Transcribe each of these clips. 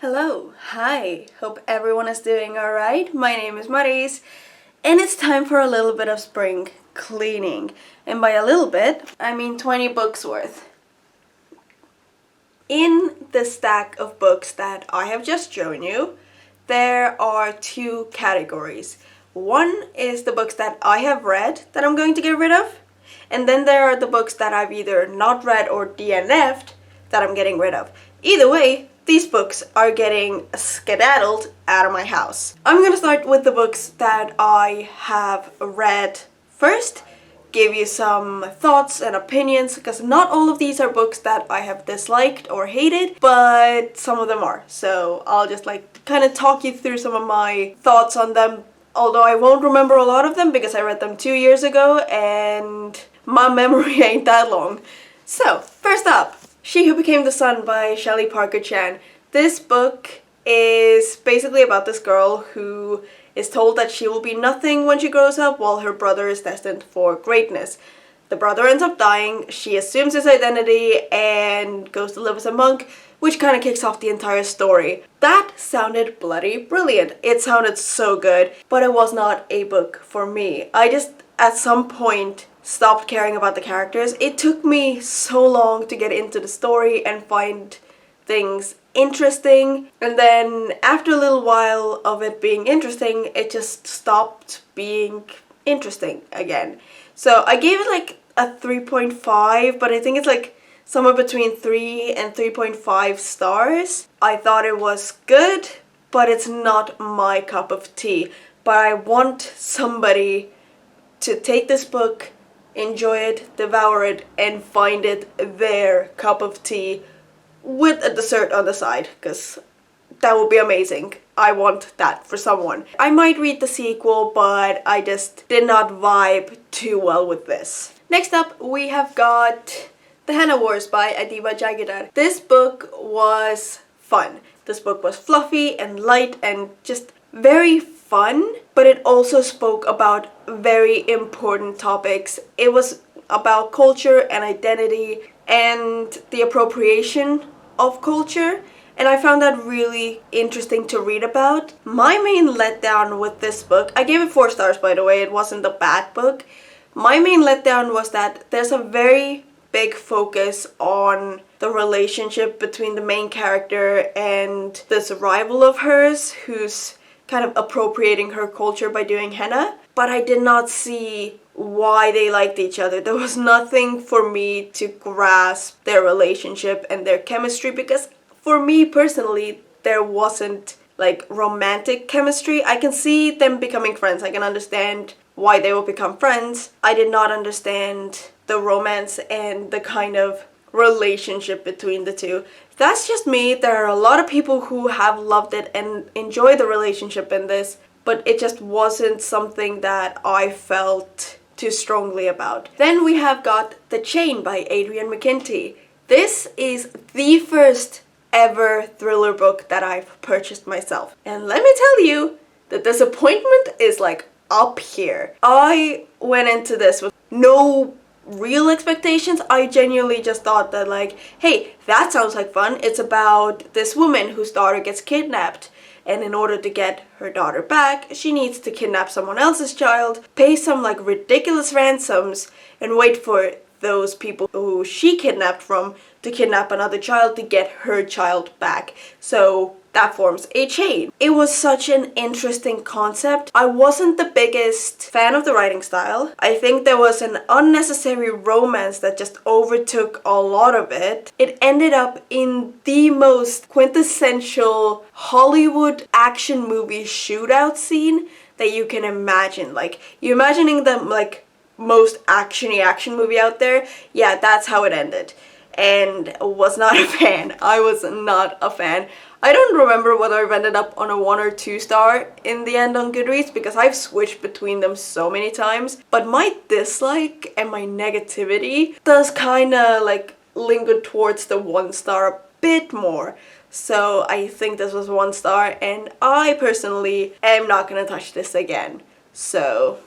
Hello, hi, hope everyone is doing alright. My name is Maris, and it's time for a little bit of spring cleaning. And by a little bit, I mean 20 books worth. In the stack of books that I have just shown you, there are two categories. One is the books that I have read that I'm going to get rid of, and then there are the books that I've either not read or DNF'd that I'm getting rid of. Either way, these books are getting skedaddled out of my house. I'm gonna start with the books that I have read first, give you some thoughts and opinions, because not all of these are books that I have disliked or hated, but some of them are. So I'll just kind of talk you through some of my thoughts on them, although I won't remember a lot of them because I read them 2 years ago and my memory ain't that long. So, first up, She Who Became the Sun by Shelley Parker Chan. This book is basically about this girl who is told that she will be nothing when she grows up while her brother is destined for greatness. The brother ends up dying, she assumes his identity and goes to live as a monk, which kind of kicks off the entire story. That sounded bloody brilliant. It sounded so good, but it was not a book for me. I just, at some point, stopped caring about the characters. It took me so long to get into the story and find things interesting, and then after a little while of it being interesting, it just stopped being interesting again. So I gave it a 3.5, but I think it's somewhere between 3 and 3.5 stars. I thought it was good, but it's not my cup of tea. But I want somebody to take this book, enjoy it, devour it, and find it their cup of tea with a dessert on the side, because that would be amazing. I want that for someone. I might read the sequel, but I just did not vibe too well with this. Next up, we have got The Henna Wars by Adiba Jagadar. This book was fun. This book was fluffy and light and just very fun, but it also spoke about very important topics. It was about culture and identity and the appropriation of culture, and I found that really interesting to read about. My main letdown with this book, I gave it 4 stars by the way, it wasn't a bad book. My main letdown was that there's a very big focus on the relationship between the main character and this rival of hers who's kind of appropriating her culture by doing henna, but I did not see why they liked each other. There was nothing for me to grasp their relationship and their chemistry, because for me personally, there wasn't romantic chemistry. I can see them becoming friends. I can understand why they will become friends. I did not understand the romance and the kind of relationship between the two. That's just me. There are a lot of people who have loved it and enjoy the relationship in this, but it just wasn't something that I felt too strongly about. Then we have got The Chain by Adrian McKinty. This is the first ever thriller book that I've purchased myself. And let me tell you, the disappointment is up here. I went into this with no real expectations. I genuinely just thought that hey, that sounds like fun. It's about this woman whose daughter gets kidnapped, and in order to get her daughter back, she needs to kidnap someone else's child, pay some ridiculous ransoms, and wait for those people who she kidnapped from to kidnap another child to get her child back. So that forms a chain. It was such an interesting concept. I wasn't the biggest fan of the writing style. I think there was an unnecessary romance that just overtook a lot of it. It ended up in the most quintessential Hollywood action movie shootout scene that you can imagine. You imagining the most actiony action movie out there? Yeah, that's how it ended. And was not a fan. I was not a fan. I don't remember whether I've ended up on a 1 or 2 star in the end on Goodreads, because I've switched between them so many times. But my dislike and my negativity does kind of linger towards the 1 star a bit more. So I think this was 1 star, and I personally am not gonna touch this again. So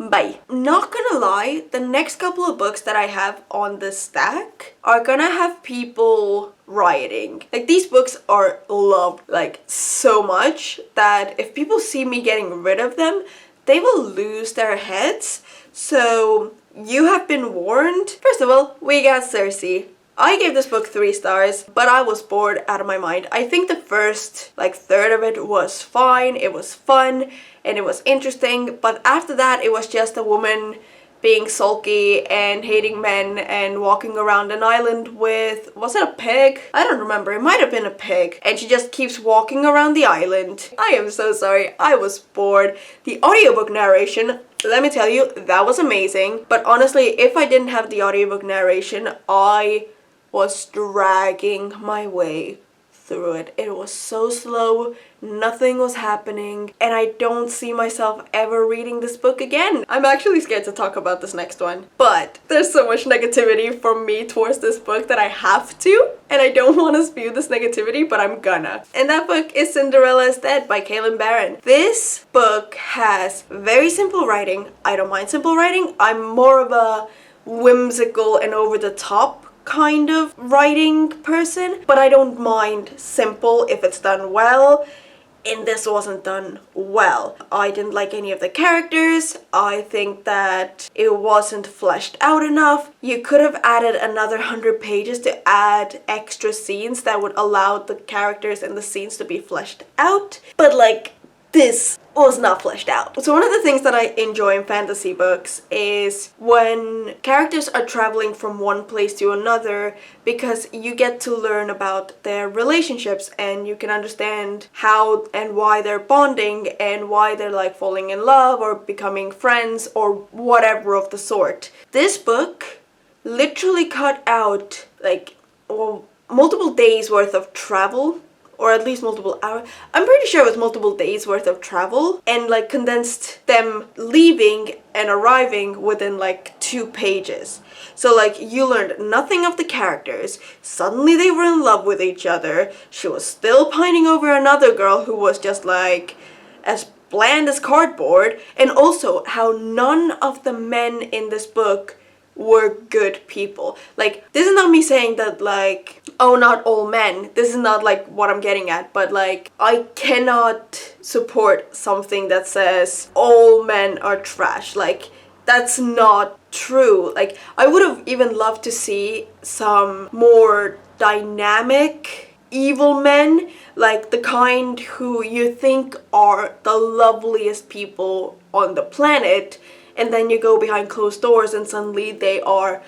Bye. Not gonna lie, the next couple of books that I have on this stack are gonna have people rioting. Like, these books are loved like so much that if people see me getting rid of them, they will lose their heads. So you have been warned. First of all, we got Cersei. I gave this book 3 stars, but I was bored out of my mind. I think the first third of it was fine, it was fun, and it was interesting, but after that it was just a woman being sulky and hating men and walking around an island with, was it a pig? I don't remember, it might have been a pig. And she just keeps walking around the island. I am so sorry, I was bored. The audiobook narration, let me tell you, that was amazing. But honestly, if I didn't have the audiobook narration, I was dragging my way through it. It was so slow, nothing was happening, and I don't see myself ever reading this book again. I'm actually scared to talk about this next one, but there's so much negativity from me towards this book that I have to, and I don't want to spew this negativity, but I'm gonna. And that book is Cinderella is Dead by Kailyn Barron. This book has very simple writing. I don't mind simple writing. I'm more of a whimsical and over-the-top kind of writing person, but I don't mind simple if it's done well, and this wasn't done well. I didn't like any of the characters. I think that it wasn't fleshed out enough. You could have added another 100 pages to add extra scenes that would allow the characters and the scenes to be fleshed out, but this was not fleshed out. So one of the things that I enjoy in fantasy books is when characters are traveling from one place to another, because you get to learn about their relationships and you can understand how and why they're bonding and why they're falling in love or becoming friends or whatever of the sort. This book literally cut out multiple days worth of travel, or at least multiple hours. I'm pretty sure it was multiple days worth of travel, and condensed them leaving and arriving within 2 pages. So you learned nothing of the characters. Suddenly they were in love with each other. She was still pining over another girl who was just as bland as cardboard. And also how none of the men in this book were good people. This is not me saying that oh, not all men. This is not what I'm getting at, but I cannot support something that says all men are trash. That's not true. I would have even loved to see some more dynamic evil men, the kind who you think are the loveliest people on the planet, and then you go behind closed doors and suddenly they are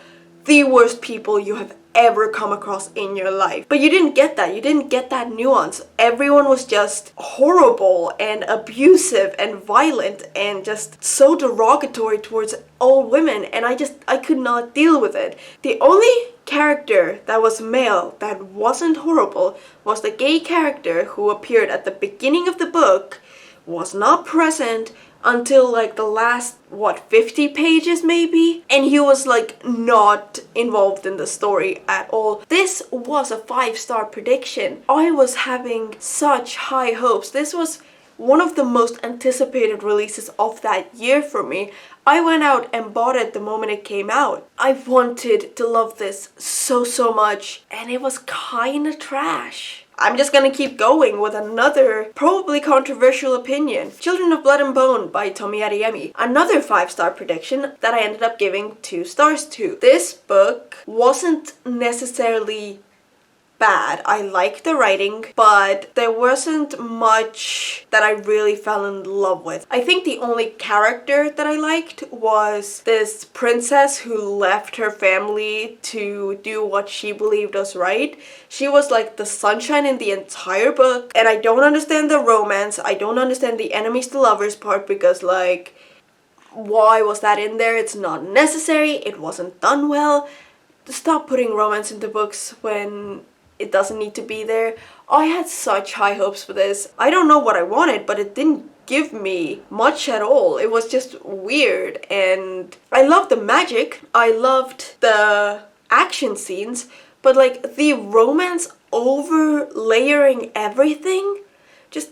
the worst people you have ever come across in your life. But you didn't get that. You didn't get that nuance. Everyone was just horrible and abusive and violent and just so derogatory towards all women, and I could not deal with it. The only character that was male that wasn't horrible was the gay character who appeared at the beginning of the book, was not present until the last 50 pages maybe, and he was not involved in the story at all. This was a 5-star prediction. I was having such high hopes. This was one of the most anticipated releases of that year for me. I went out and bought it the moment it came out. I wanted to love this so much, and it was kinda trash. I'm just gonna keep going with another probably controversial opinion. Children of Blood and Bone by Tomi Adeyemi. Another 5-star prediction that I ended up giving 2 stars to. This book wasn't necessarily bad. I liked the writing, but there wasn't much that I really fell in love with. I think the only character that I liked was this princess who left her family to do what she believed was right. She was the sunshine in the entire book, and I don't understand the romance. I don't understand the enemies to lovers part, because why was that in there? It's not necessary. It wasn't done well. Stop putting romance into books when it doesn't need to be there. I had such high hopes for this. I don't know what I wanted, but it didn't give me much at all. It was just weird, and I loved the magic. I loved the action scenes, but the romance over layering everything just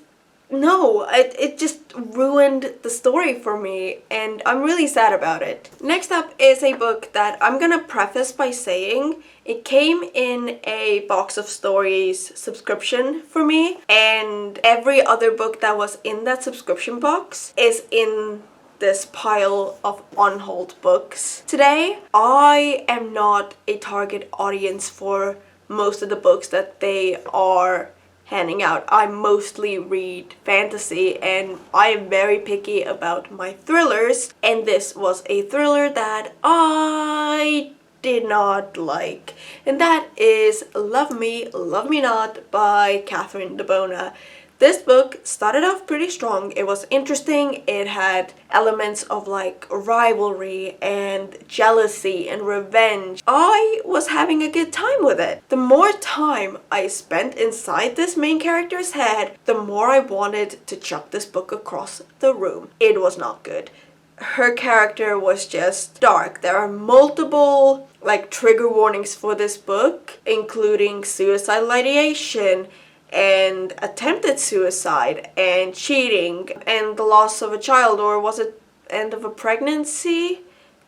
no, it just ruined the story for me, and I'm really sad about it. Next up is a book that I'm gonna preface by saying it came in a Box of Stories subscription for me, and every other book that was in that subscription box is in this pile of Unhul books. Today, I am not a target audience for most of the books that they are handing out. I mostly read fantasy, and I am very picky about my thrillers, and this was a thriller that I did not like, and that is Love Me Not by Catherine DeBona. This book started off pretty strong. It was interesting. It had elements of like rivalry and jealousy and revenge. I was having a good time with it. The more time I spent inside this main character's head, the more I wanted to chuck this book across the room. It was not good. Her character was just dark. There are multiple like trigger warnings for this book, including suicidal ideation and attempted suicide and cheating and the loss of a child, or was it end of a pregnancy?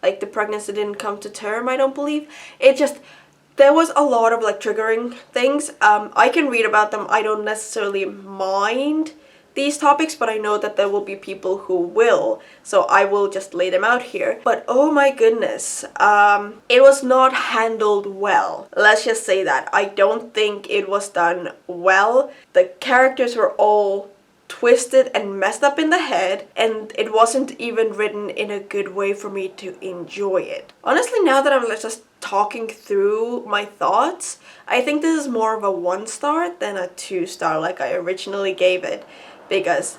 Like the pregnancy didn't come to term, I don't believe. There was a lot of like triggering things. I can read about them. I don't necessarily mind these topics, but I know that there will be people who will, so I will just lay them out here. But oh my goodness, it was not handled well. Let's just say that. I don't think it was done well. The characters were all twisted and messed up in the head, and it wasn't even written in a good way for me to enjoy it. Honestly, now that I'm just talking through my thoughts, I think this is more of a 1-star than a 2-star like I originally gave it, because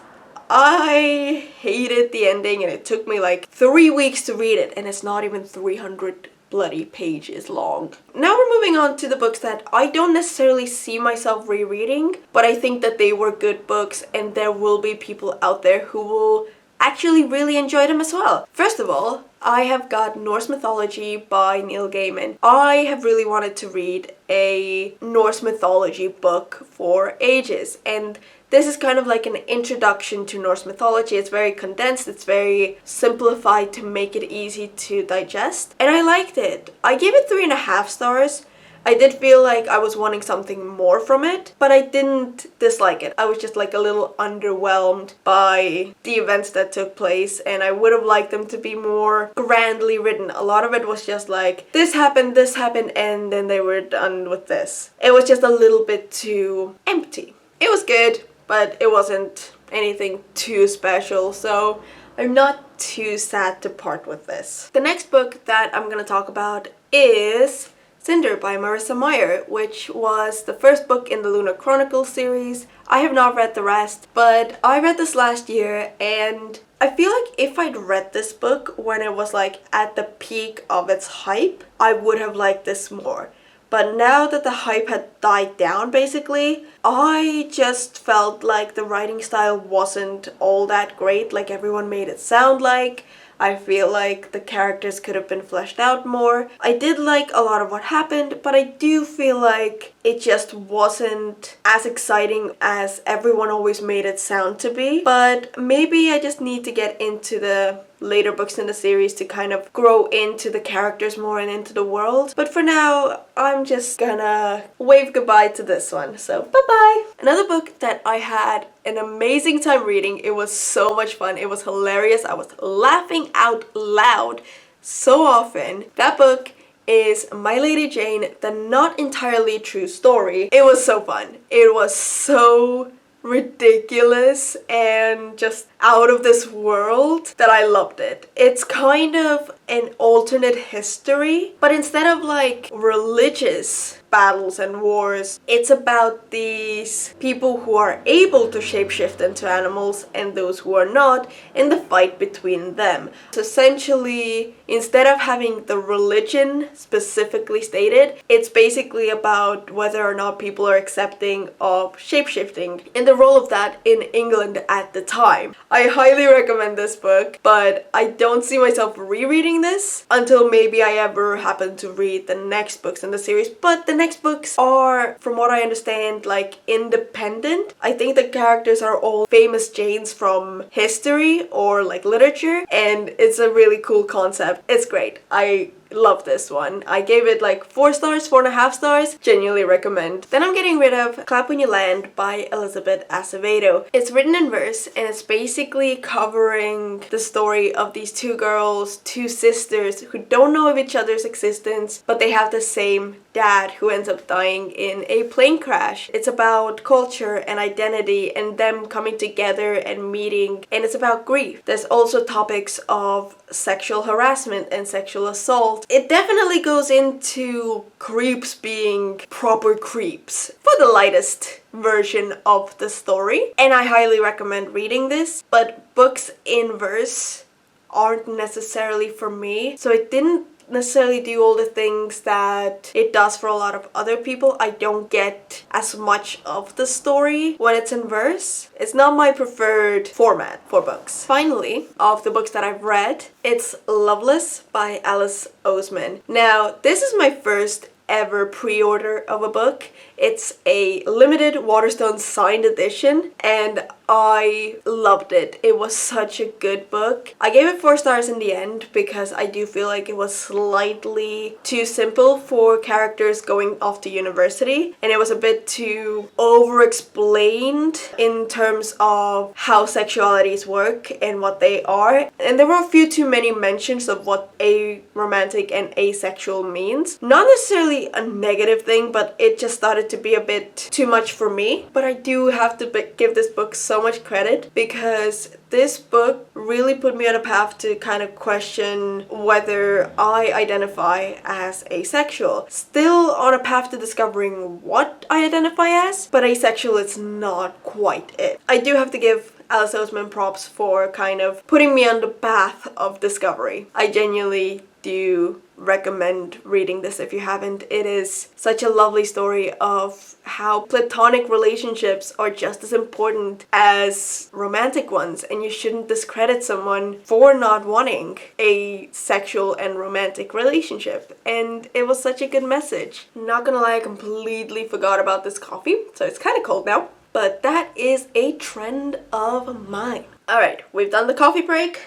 I hated the ending and it took me like 3 weeks to read it, and it's not even 300 bloody pages long. Now we're moving on to the books that I don't necessarily see myself rereading, but I think that they were good books and there will be people out there who will actually really enjoy them as well. First of all, I have got Norse Mythology by Neil Gaiman. I have really wanted to read a Norse mythology book for ages, and this is kind of like an introduction to Norse mythology. It's very condensed, it's very simplified to make it easy to digest, and I liked it. I gave it 3.5 stars. I did feel like I was wanting something more from it, but I didn't dislike it. I was just like a little underwhelmed by the events that took place, and I would have liked them to be more grandly written. A lot of it was just like, this happened, and then they were done with this. It was just a little bit too empty. It was good, but it wasn't anything too special, so I'm not too sad to part with this. The next book that I'm gonna talk about is Cinder by Marissa Meyer, which was the first book in the Lunar Chronicles series. I have not read the rest, but I read this last year, and I feel like if I'd read this book when it was like at the peak of its hype, I would have liked this more. But now that the hype had died down, basically, I just felt like the writing style wasn't all that great like everyone made it sound like. I feel like the characters could have been fleshed out more. I did like a lot of what happened, but I do feel like it just wasn't as exciting as everyone always made it sound to be. But maybe I just need to get into the later books in the series to kind of grow into the characters more and into the world. But for now, I'm just gonna wave goodbye to this one. So bye-bye! Another book that I had an amazing time reading. It was so much fun. It was hilarious. I was laughing out loud so often. That book is My Lady Jane, the not entirely true story. It was so fun. It was so ridiculous and just out of this world that I loved it. It's kind of an alternate history, but instead of like religious battles and wars, it's about these people who are able to shapeshift into animals and those who are not, and the fight between them. So essentially, instead of having the religion specifically stated, it's basically about whether or not people are accepting of shapeshifting and the role of that in England at the time. I highly recommend this book, but I don't see myself rereading this until maybe I ever happen to read the next books in the series. But the next books are, from what I understand, like independent. I think the characters are all famous Janes from history or like literature, and it's a really cool concept. It's great. I love this one. I gave it like 4 stars, 4.5 stars. Genuinely recommend. Then I'm getting rid of Clap When You Land by Elizabeth Acevedo. It's written in verse and it's basically covering the story of these 2 girls, 2 sisters who don't know of each other's existence, but they have the same dad who ends up dying in a plane crash. It's about culture and identity and them coming together and meeting, and it's about grief. There's also topics of sexual harassment and sexual assault. It definitely goes into creeps being proper creeps for the lightest version of the story, and I highly recommend reading this. But books in verse aren't necessarily for me, so it didn't necessarily do all the things that it does for a lot of other people. I don't get as much of the story when it's in verse. It's not my preferred format for books. Finally, of the books that I've read, it's Loveless by Alice Oseman. Now, this is my first ever pre-order of a book. It's a limited Waterstone signed edition and I loved it. It was such a good book. I gave it 4 stars in the end because I do feel like it was slightly too simple for characters going off to university, and it was a bit too over-explained in terms of how sexualities work and what they are, and there were a few too many mentions of what aromantic and asexual means. Not necessarily a negative thing, but it just started to be a bit too much for me. But I do have to give this book so much credit because this book really put me on a path to kind of question whether I identify as asexual. Still on a path to discovering what I identify as, but asexual is not quite it. I do have to give Alice Oseman props for kind of putting me on the path of discovery. I genuinely do recommend reading this if you haven't. It is such a lovely story of how platonic relationships are just as important as romantic ones, and you shouldn't discredit someone for not wanting a sexual and romantic relationship. And it was such a good message. Not gonna lie, I completely forgot about this coffee, so it's kind of cold now. But that is a trend of mine. Alright, we've done the coffee break.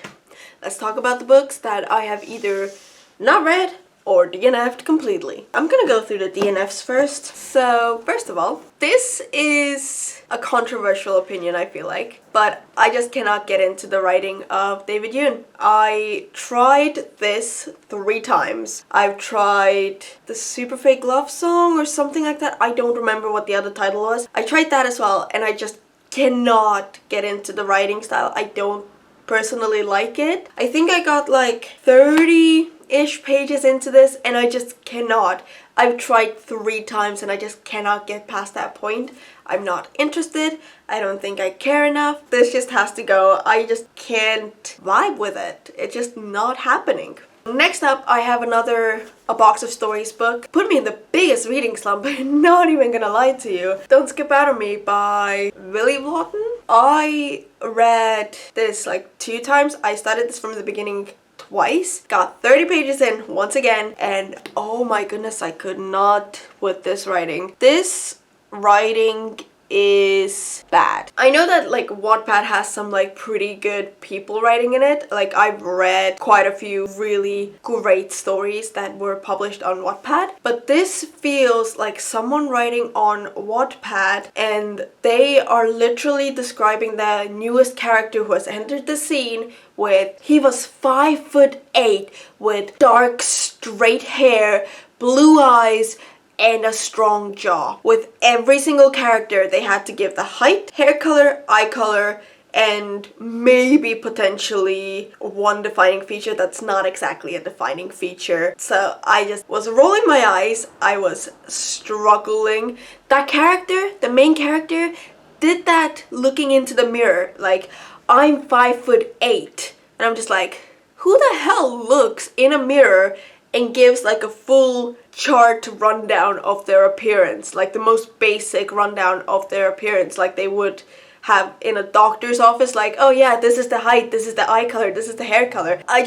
Let's talk about the books that I have either not read or DNF'd completely. I'm gonna go through the DNFs first. So, first of all, this is a controversial opinion, I feel like, but I just cannot get into the writing of David Yoon. I tried this 3 times. I've tried the Super Fake Love Song or something like that. I don't remember what the other title was. I tried that as well, and I just cannot get into the writing style. I don't personally like it. I think I got like 30-ish pages into this and I just cannot. I've tried 3 times and I just cannot get past that point. I'm not interested. I don't think I care enough. This just has to go. I just can't vibe with it. It's just not happening. Next up, I have another A Box of Stories book. Put me in the biggest reading slump, I'm not even gonna lie to you. Don't Skip Out on Me by Willie Lawton. I read this like 2 times. I started this from the beginning twice. Got 30 pages in once again, and oh my goodness, I could not with this writing. This writing is bad. I know that like Wattpad has some like pretty good people writing in it. Like I've read quite a few really great stories that were published on Wattpad, but this feels like someone writing on Wattpad and they are literally describing the newest character who has entered the scene with, he was 5'8" with dark straight hair, blue eyes, and a strong jaw. With every single character, they had to give the height, hair color, eye color, and maybe potentially one defining feature that's not exactly a defining feature. So I just was rolling my eyes. I was struggling. That character, the main character, did that looking into the mirror. Like, I'm 5'8", and I'm just like, who the hell looks in a mirror and gives like a full chart rundown of their appearance, like the most basic rundown of their appearance, like they would have in a doctor's office, like, oh yeah, this is the height, this is the eye color, this is the hair color. I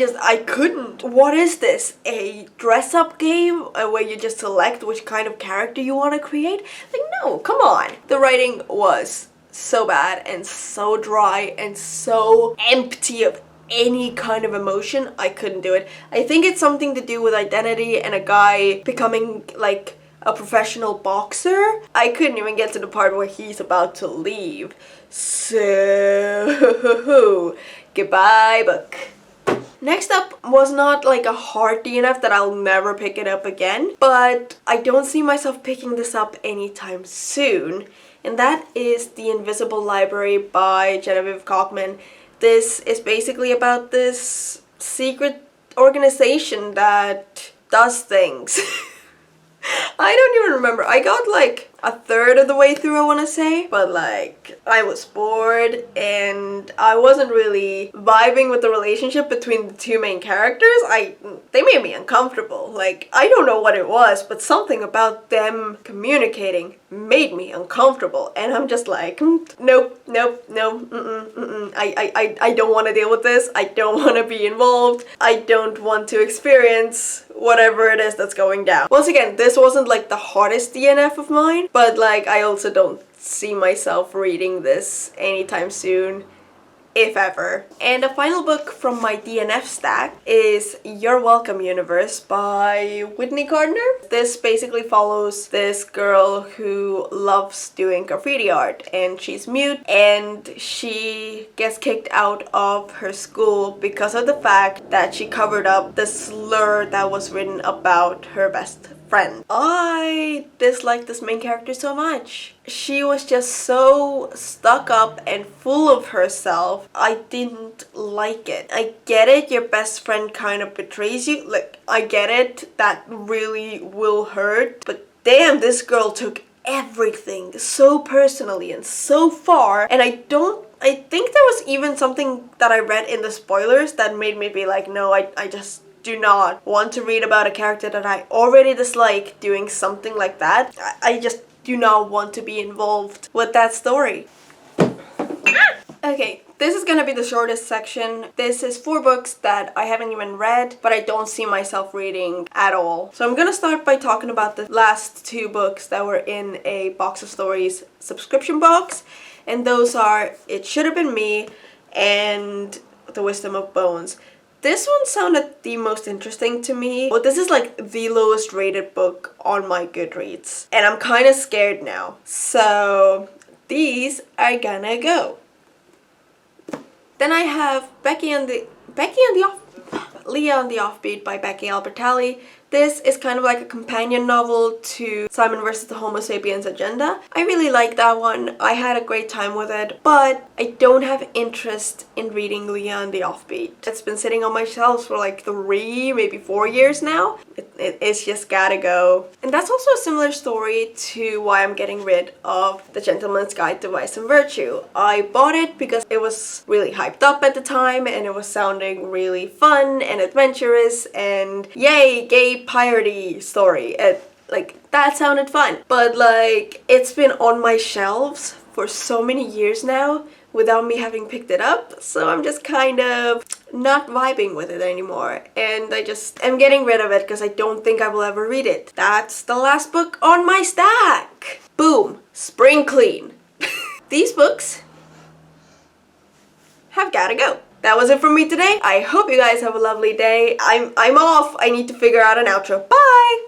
couldn't. What is this? A dress-up game where you just select which kind of character you want to create? Like, no, come on. The writing was so bad and so dry and so empty of any kind of emotion. I couldn't do it. I think it's something to do with identity and a guy becoming like a professional boxer. I couldn't even get to the part where he's about to leave. So, goodbye book. Next up was not like a hard DNF that I'll never pick it up again, but I don't see myself picking this up anytime soon, and that is The Invisible Library by Genevieve Kaufman. This is basically about this secret organization that does things. I don't even remember. I got like a third of the way through, I want to say, but like I was bored and I wasn't really vibing with the relationship between the two main characters. They made me uncomfortable. Like, I don't know what it was, but something about them communicating made me uncomfortable, and I'm just like, nope, no, I don't want to deal with this. I don't want to be involved. I don't want to experience whatever it is that's going down. Once again, this wasn't like the hardest DNF of mine, but like I also don't see myself reading this anytime soon, if ever. And the final book from my DNF stack is You're Welcome Universe by Whitney Gardner. This basically follows this girl who loves doing graffiti art, and she's mute, and she gets kicked out of her school because of the fact that she covered up the slur that was written about her best friend. I dislike this main character so much. She was just so stuck up and full of herself. I didn't like it. I get it, your best friend kind of betrays you. Like, I get it, that really will hurt. But damn, this girl took everything so personally and so far. And I think there was even something that I read in the spoilers that made me be like, no, I just do not want to read about a character that I already dislike doing something like that. I just do not want to be involved with that story. Okay, this is gonna be the shortest section. This is 4 books that I haven't even read, but I don't see myself reading at all. So I'm gonna start by talking about the last 2 books that were in a Box of Stories subscription box, and those are It Should Have Been Me and The Wisdom of Bones. This one sounded the most interesting to me, but this is like the lowest rated book on my Goodreads, and I'm kind of scared now. So these are gonna go. Then I have Leah and the Offbeat by Becky Albertalli. This is kind of like a companion novel to Simon vs. the Homo Sapiens Agenda. I really like that one. I had a great time with it, but I don't have interest in reading Leah and the Offbeat. It's been sitting on my shelves for like 3, maybe 4 years now. It's just gotta go. And that's also a similar story to why I'm getting rid of The Gentleman's Guide to Vice and Virtue. I bought it because it was really hyped up at the time, and it was sounding really fun and adventurous, and yay, gay piratey story. Like, that sounded fun. But like, it's been on my shelves for so many years now without me having picked it up, so I'm just kind of not vibing with it anymore, and I just am getting rid of it because I don't think I will ever read it. That's the last book on my stack. Boom, spring clean. These books have gotta go. That was it from me today. I hope you guys have a lovely day. I'm off. I need to figure out an outro. Bye!